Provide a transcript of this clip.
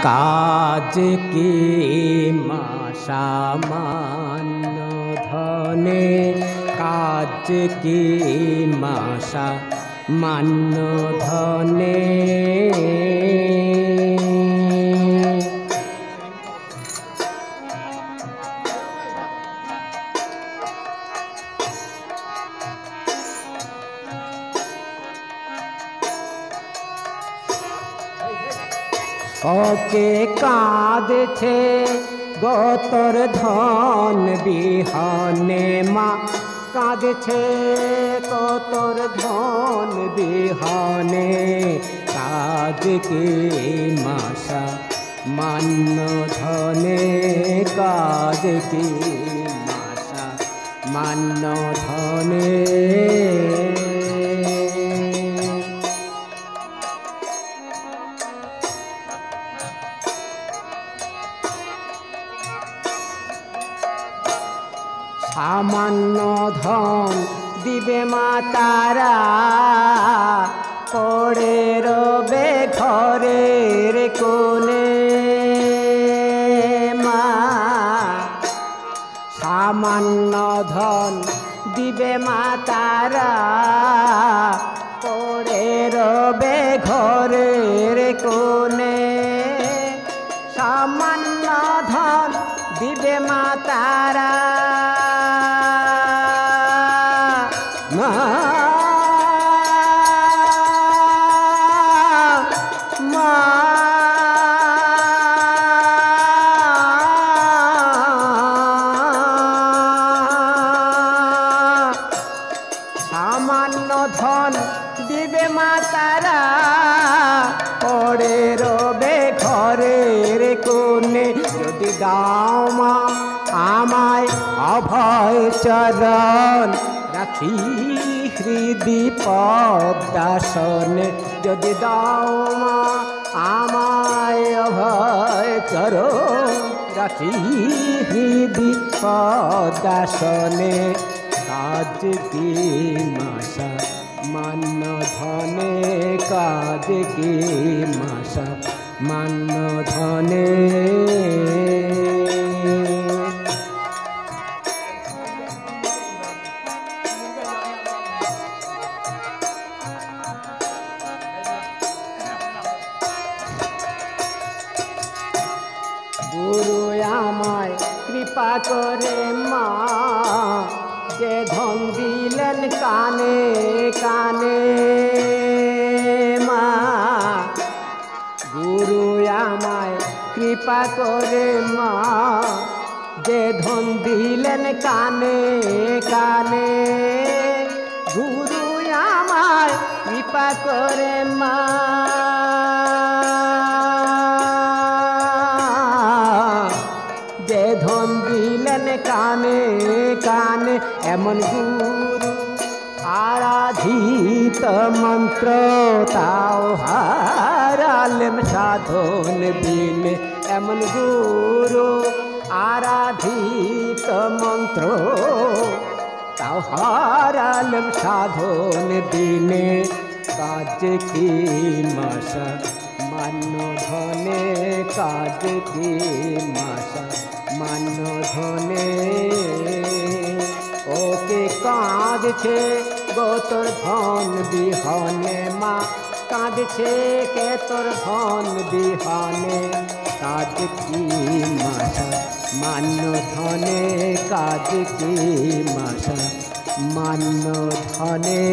কাজ কি সামান্য ধনে, কাজ কি সামান্য ধনে। ওকে কাঁদছে গোতর ধন বিহনে, মা কাঁদছে গোতর ধন বিহনে। কাজ কি সামান্য ধনে, কাজ কি সামান্য ধনে। সামান্য ধন দিবে মা তারা, পড়ে রবে ঘরের কোণে। মা সামান্য ধন দিবে মা তারা, পড়ে রবে ঘরের কোণে। সামান্য ধন দিবে মা তারা, মা মা সামান্য ধন দিবে মা তারা, পড়ে রবে ঘরের কোণে। যদি দাও মা আমায় অভয় চরণ, রাখি হৃদি পদ্মাসনে। যদি দাও মা আমায় অভয় চরণ, রাখি হৃদি পদ্মাসনে। কাজ কি সামান্য ধনে, কাজ কি সামান্য ধনে। গুরু আমায় কৃপা করে মা, যে ধন দিলেন কানে কানে। মা গুরু আমায় কৃপা করে মা, যে ধন দিলেন কানে কানে। গুরু আমায় কৃপা করে মা, যে ধন দিলেন কানে কানে। এমন গুরু আরাধিত মন্ত্র, তাও হারালেম সাধন বিনে। এমন গুরু আরাধিত মন্ত্র, তাও হারালেম সাধন বিনে। কাজ কি সামান্য ধনে, কাজ কি সামান্য ধনে। ওকে কাঁদছে গোতর ধন বিহনে, মা কাঁদছে কে তোর ধন বিহনে। কাজ কি সামান্য ধনে, কাজ কি সামান্য ধনে।